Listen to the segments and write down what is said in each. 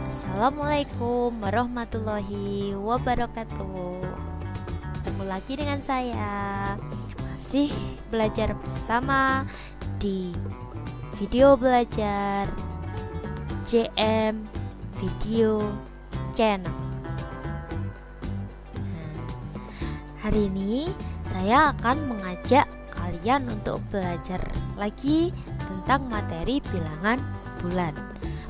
Assalamualaikum warahmatullahi wabarakatuh. Ketemu lagi dengan saya, masih belajar bersama di video belajar JM Video Channel. Hari ini saya akan mengajak kalian untuk belajar lagi tentang materi bilangan bulat.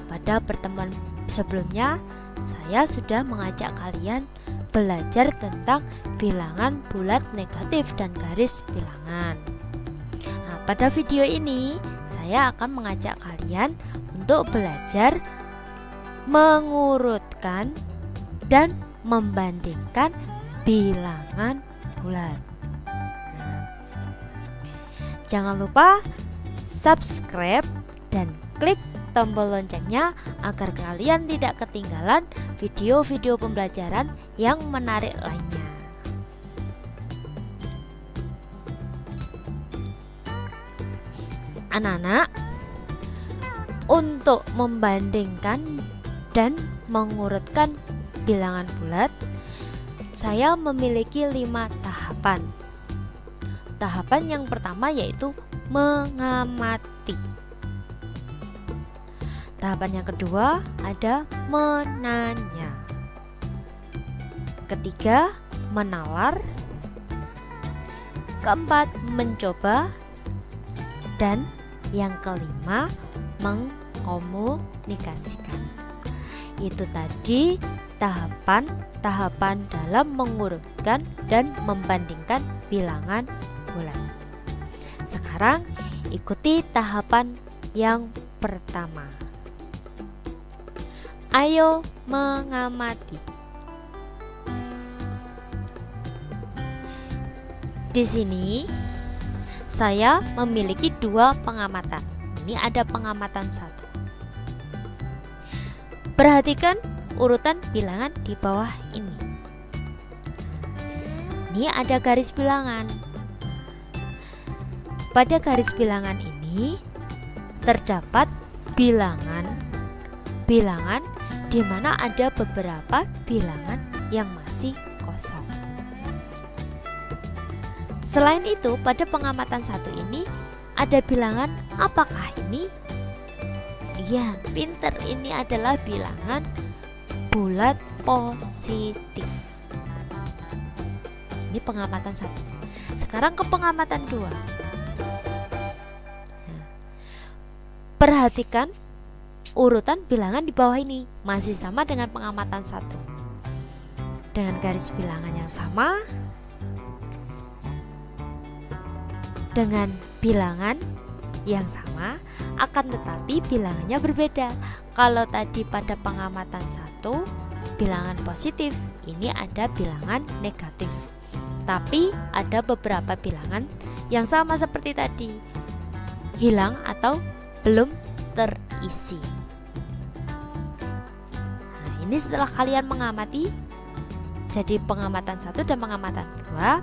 Pada pertemuan sebelumnya, saya sudah mengajak kalian belajar tentang bilangan bulat negatif dan garis bilangan. Nah, pada video ini, saya akan mengajak kalian untuk belajar mengurutkan dan membandingkan bilangan bulat. Nah, jangan lupa subscribe dan klik tombol loncengnya agar kalian tidak ketinggalan video-video pembelajaran yang menarik lainnya. Anak-anak, untuk membandingkan dan mengurutkan bilangan bulat, saya memiliki 5 tahapan. Tahapan yang pertama yaitu mengamati. Tahapan yang kedua ada menanya. Ketiga, menalar. Keempat, mencoba. Dan yang kelima, mengkomunikasikan. Itu tadi tahapan-tahapan dalam mengurutkan dan membandingkan bilangan bulat. Sekarang ikuti tahapan yang pertama. Ayo mengamati. Di sini saya memiliki 2 pengamatan. Ini ada pengamatan 1. Perhatikan urutan bilangan di bawah ini. Ini ada garis bilangan. Pada garis bilangan ini terdapat bilangan di mana ada beberapa bilangan yang masih kosong. Selain itu, pada pengamatan 1 ini ada bilangan, apakah ini? Iya, pinter, ini adalah bilangan bulat positif. Ini pengamatan 1. Sekarang ke pengamatan 2. Perhatikan urutan bilangan di bawah ini masih sama dengan pengamatan 1. Dengan garis bilangan yang sama, dengan bilangan yang sama, akan tetapi bilangannya berbeda. Kalau tadi pada pengamatan 1 bilangan positif, ini ada bilangan negatif. Tapi ada beberapa bilangan yang sama seperti tadi, hilang atau belum terisi. Ini setelah kalian mengamati, jadi pengamatan 1 dan pengamatan 2.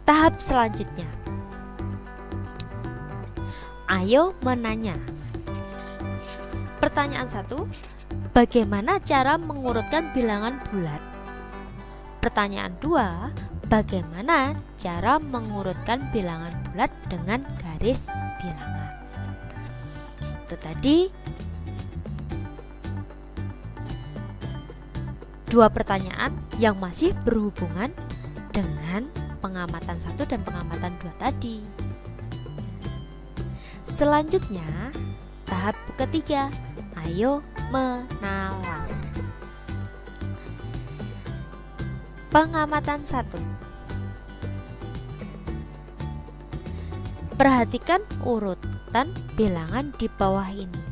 Tahap selanjutnya, ayo menanya. Pertanyaan 1, bagaimana cara mengurutkan bilangan bulat? Pertanyaan 2, bagaimana cara mengurutkan bilangan bulat dengan garis bilangan? Itu tadi 2 pertanyaan yang masih berhubungan dengan pengamatan 1 dan pengamatan 2 tadi. Selanjutnya, tahap ketiga, ayo menalar. Pengamatan 1. Perhatikan urutan bilangan di bawah ini.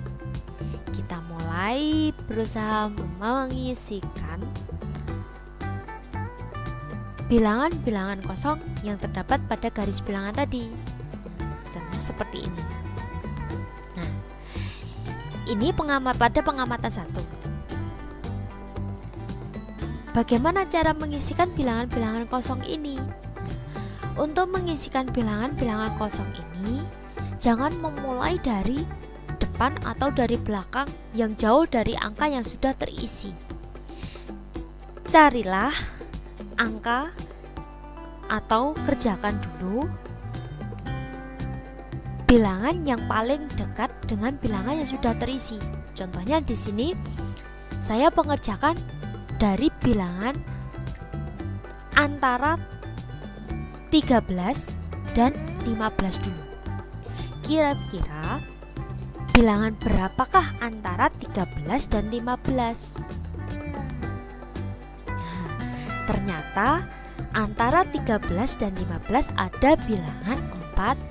Kita mulai berusaha mengisikan bilangan-bilangan kosong yang terdapat pada garis bilangan tadi. Contohnya seperti ini. Nah, ini pada pengamatan 1. Bagaimana cara mengisikan bilangan-bilangan kosong ini? Untuk mengisikan bilangan-bilangan kosong ini, jangan memulai dari depan depan atau dari belakang yang jauh dari angka yang sudah terisi. Carilah angka atau kerjakan dulu bilangan yang paling dekat dengan bilangan yang sudah terisi. Contohnya di sini saya mengerjakan dari bilangan antara 13 dan 15 dulu. Kira-kira bilangan berapakah antara 13 dan 15? Nah, ternyata antara 13 dan 15 ada bilangan 14.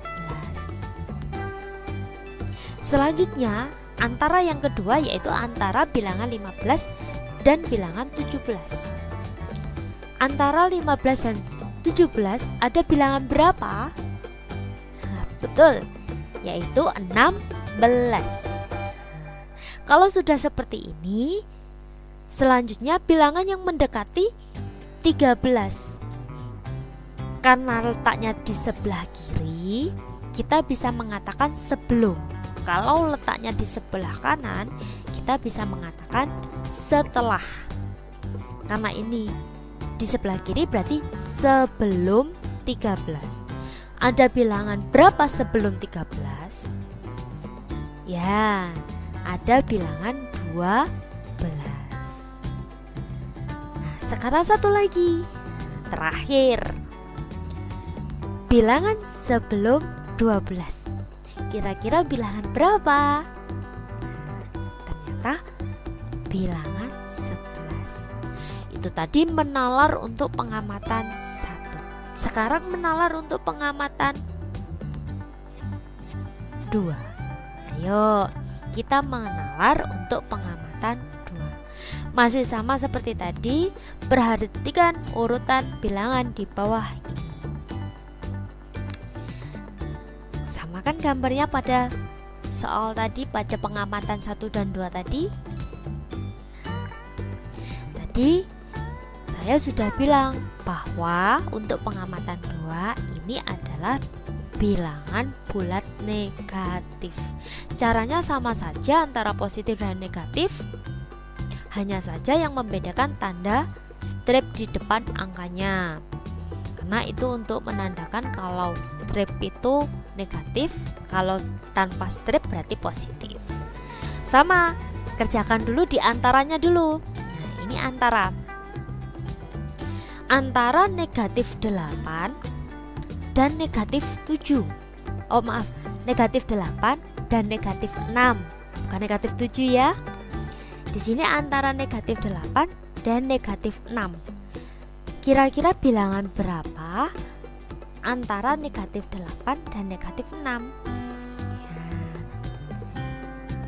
Selanjutnya, antara yang kedua yaitu antara bilangan 15 dan bilangan 17. Antara 15 dan 17 ada bilangan berapa? Nah, betul, yaitu 16. Kalau sudah seperti ini, selanjutnya bilangan yang mendekati 13. Karena letaknya di sebelah kiri, kita bisa mengatakan sebelum. Kalau letaknya di sebelah kanan, kita bisa mengatakan setelah. Karena ini di sebelah kiri berarti sebelum 13. Ada bilangan berapa sebelum 13? Ya, ada bilangan 12. Nah, sekarang satu lagi. Terakhir. Bilangan sebelum 12. Kira-kira bilangan berapa? Ternyata bilangan 11. Itu tadi menalar untuk pengamatan 1. Sekarang menalar untuk pengamatan 2. Ayo, kita menalar untuk pengamatan 2. Masih sama seperti tadi, perhatikan urutan bilangan di bawah ini. Sama kan gambarnya pada soal tadi, pada pengamatan 1 dan 2 tadi. Tadi saya sudah bilang bahwa untuk pengamatan 2 ini adalah bilangan bulat negatif. Caranya sama saja antara positif dan negatif, hanya saja yang membedakan tanda strip di depan angkanya. Karena itu untuk menandakan kalau strip itu negatif, kalau tanpa strip berarti positif. Sama, kerjakan dulu di antaranya dulu. Nah, ini antara negatif 8 dan negatif 7. Oh maaf, negatif 8 dan negatif 6, bukan negatif 7 ya. Di sini antara negatif 8 dan negatif 6. Kira-kira bilangan berapa antara negatif 8 dan negatif 6?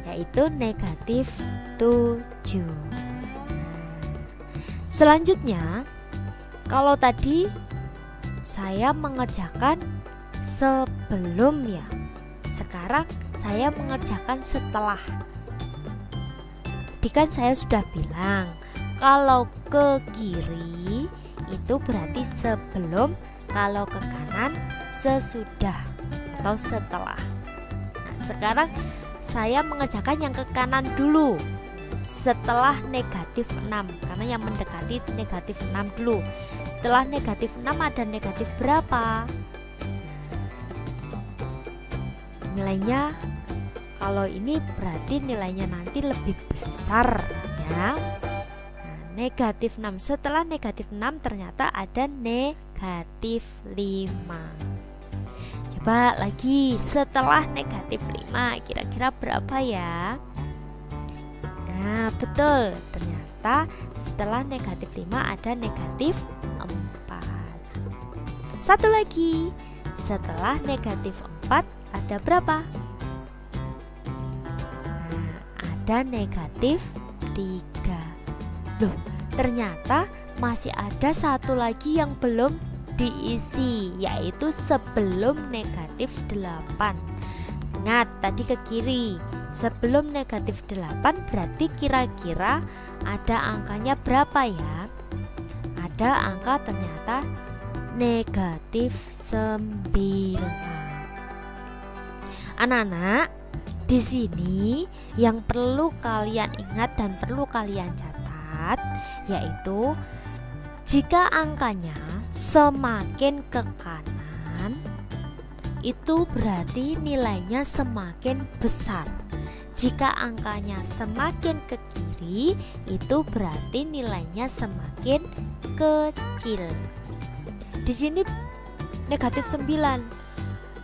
Ya, yaitu negatif 7. Selanjutnya, kalau tadi saya mengerjakan sebelum ya, sekarang saya mengerjakan setelah. Tadi kan saya sudah bilang kalau ke kiri itu berarti sebelum, kalau ke kanan sesudah atau setelah. Nah, sekarang saya mengerjakan yang ke kanan dulu, setelah negatif 6, karena yang mendekati negatif 6 dulu. Setelah negatif 6 ada negatif berapa? Nilainya, kalau ini berarti nilainya nanti lebih besar ya. Negatif 6, setelah negatif 6 ternyata ada negatif 5. Coba lagi, setelah negatif 5 kira-kira berapa ya? Nah betul, ternyata setelah negatif 5 ada negatif 4. Satu lagi, setelah negatif 4 ada berapa? Nah, ada negatif 3. Loh, ternyata masih ada satu lagi yang belum diisi, yaitu sebelum negatif 8. Ingat, tadi ke kiri. Sebelum negatif 8 berarti kira-kira ada angkanya berapa ya? Ada angka ternyata negatif 9. Anak-anak, Di sini yang perlu kalian ingat dan perlu kalian catat yaitu jika angkanya semakin ke kanan itu berarti nilainya semakin besar. Jika angkanya semakin ke kiri itu berarti nilainya semakin kecil. Di sini negatif 9.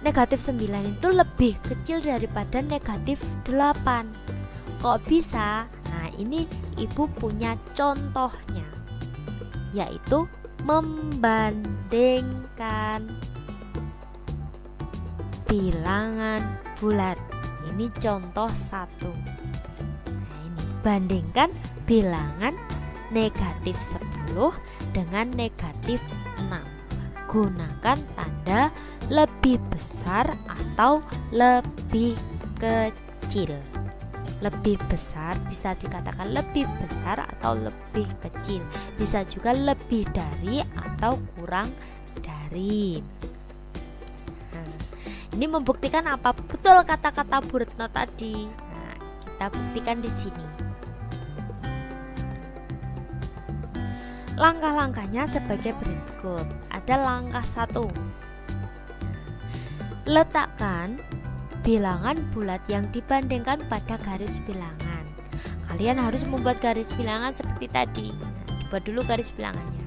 Negatif 9 itu lebih kecil daripada negatif 8. Kok bisa? Nah, ini ibu punya contohnya, yaitu membandingkan bilangan bulat. Ini contoh 1. Nah, ini bandingkan bilangan negatif 10 dengan negatif 6. Gunakan tanda lebih besar atau lebih kecil. Lebih besar bisa dikatakan lebih besar atau lebih kecil. Bisa juga lebih dari atau kurang dari. Nah, ini membuktikan apa? Betul kata-kata Bu Retno tadi. Nah, kita buktikan di sini. Langkah-langkahnya sebagai berikut. Ada langkah 1. Letakkan bilangan bulat yang dibandingkan pada garis bilangan. Kalian harus membuat garis bilangan seperti tadi. Buat dulu garis bilangannya.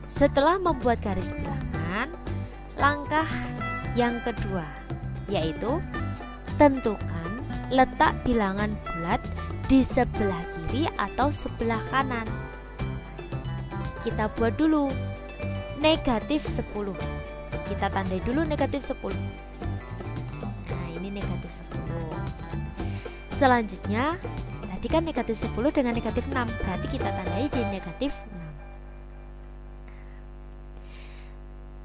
Setelah membuat garis bilangan, langkah yang kedua yaitu tentukan letak bilangan bulat di sebelah kiri atau sebelah kanan. Kita buat dulu negatif 10. Kita tandai dulu negatif 10. Nah, ini negatif 10. Selanjutnya, tadi kan negatif 10 dengan negatif 6, berarti kita tandai di negatif 6.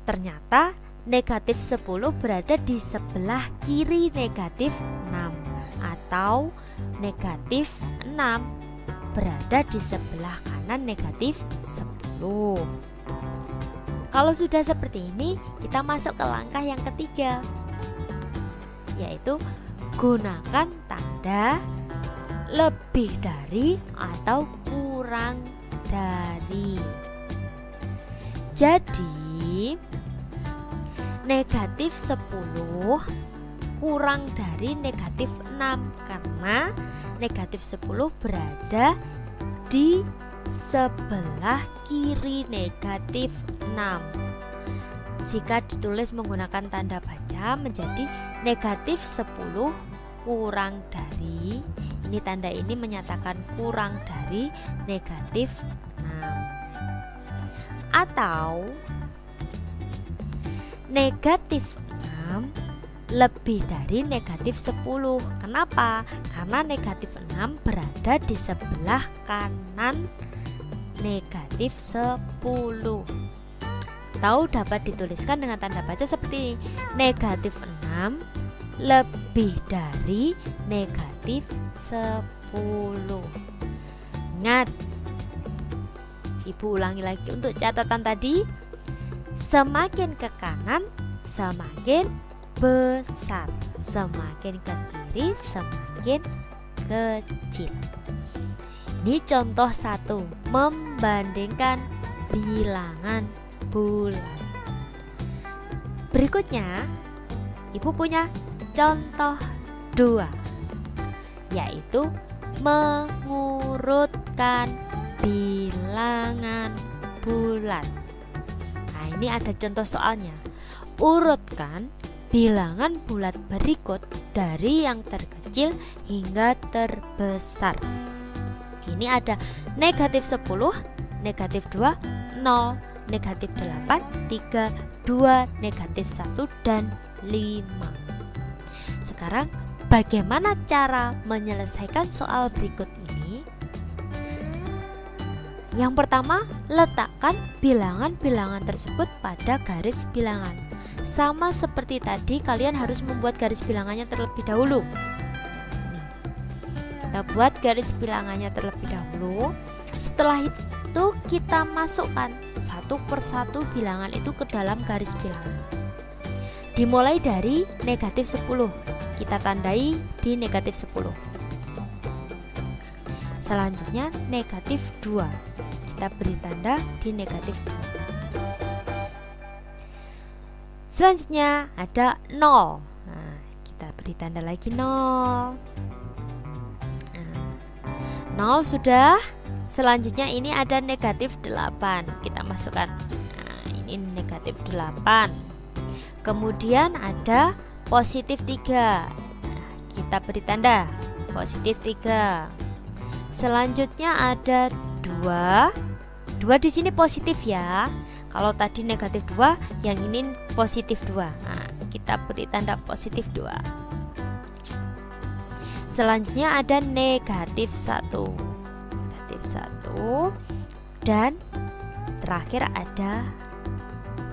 Ternyata negatif 10 berada di sebelah kiri negatif 6, atau negatif 6 berada di sebelah kanan negatif 10. Kalau sudah seperti ini, kita masuk ke langkah yang ketiga, yaitu gunakan tanda lebih dari atau kurang dari. Jadi negatif 10 kurang dari negatif 6 karena negatif 10 berada di sebelah kiri negatif 6. Jika ditulis menggunakan tanda baca menjadi negatif 10 kurang dari. Ini tanda ini menyatakan kurang dari negatif 6. Atau negatif 6 lebih dari negatif 10. Kenapa? Karena negatif 6 berada di sebelah kanan negatif 10. Atau dapat dituliskan dengan tanda baca seperti negatif 6 lebih dari negatif 10. Ingat, ibu ulangi lagi untuk catatan tadi. Semakin ke kanan semakin besar, semakin ke kiri semakin kecil. Ini contoh 1, membandingkan bilangan bulat. Berikutnya, ibu punya contoh 2, yaitu mengurutkan bilangan bulat. Nah, ini ada contoh soalnya. Urutkan bilangan bulat berikut dari yang terkecil hingga terbesar. Ini ada negatif 10, negatif 2, 0, negatif 8, 3, 2, negatif 1, dan 5. Sekarang bagaimana cara menyelesaikan soal berikut ini? Yang pertama, letakkan bilangan-bilangan tersebut pada garis bilangan. Sama seperti tadi, kalian harus membuat garis bilangannya terlebih dahulu. Nih, kita buat garis bilangannya terlebih dahulu. Setelah itu kita masukkan satu persatu bilangan itu ke dalam garis bilangan. dimulai dari negatif 10. Kita tandai di negatif 10. Selanjutnya negatif 2. Kita beri tanda di negatif 2. Selanjutnya ada 0. Nah, kita beri tanda lagi 0. 0 sudah. Selanjutnya ini ada negatif 8. Kita masukkan. Nah, ini negatif 8. Kemudian ada positif 3. Nah, kita beri tanda positif 3. Selanjutnya ada 2. 2 di sini positif ya. Kalau tadi negatif 2, yang ini positif 2. Nah, kita beri tanda positif 2. Selanjutnya ada negatif 1. Negatif 1. Dan terakhir ada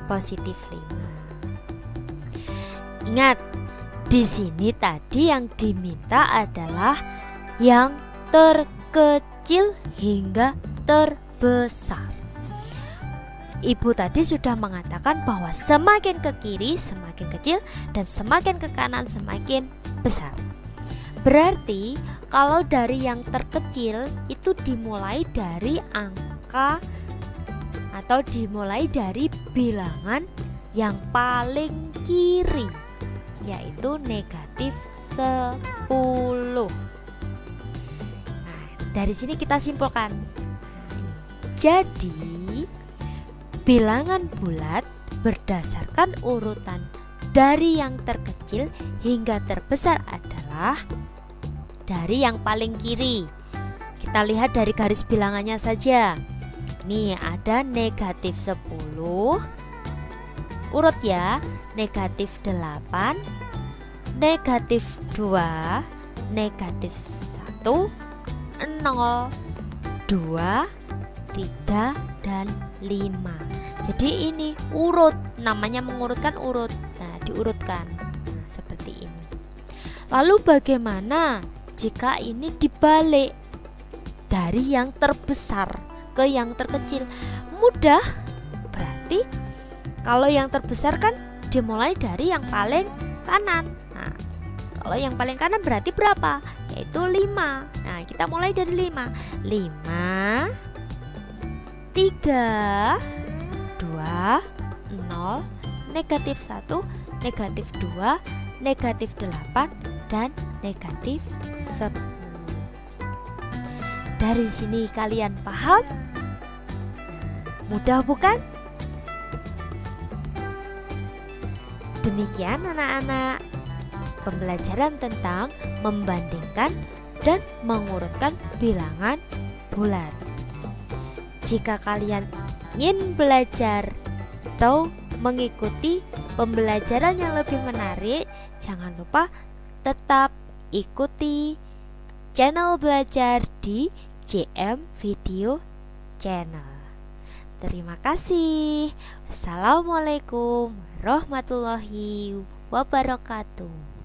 positif 5. Ingat, di sini tadi yang diminta adalah yang terkecil hingga terbesar. Ibu tadi sudah mengatakan bahwa semakin ke kiri semakin kecil dan semakin ke kanan semakin besar. Berarti kalau dari yang terkecil itu dimulai dari angka atau dimulai dari bilangan yang paling kiri, yaitu negatif 10. Nah, dari sini kita simpulkan. Jadi bilangan bulat berdasarkan urutan dari yang terkecil hingga terbesar adalah dari yang paling kiri. Kita lihat dari garis bilangannya saja. Nih ada negatif 10, urut ya, negatif 8, negatif 2, negatif 1, 0, 2, 3, dan 5. Jadi ini urut, namanya mengurutkan urut. Nah, diurutkan. Nah, seperti ini. Lalu bagaimana jika ini dibalik dari yang terbesar ke yang terkecil? Mudah. Berarti kalau yang terbesar kan dimulai dari yang paling kanan. Nah, kalau yang paling kanan berarti berapa? Yaitu 5. Nah, kita mulai dari 5. 5, 3, 2, 0, negatif 1, negatif 2, negatif 8, dan negatif 10. Dari sini kalian paham? Mudah bukan? Demikian anak-anak, pembelajaran tentang membandingkan dan mengurutkan bilangan bulat. Jika kalian ingin belajar atau mengikuti pembelajaran yang lebih menarik, jangan lupa tetap ikuti channel belajar di JM Video Channel. Terima kasih. Wassalamualaikum warahmatullahi wabarakatuh.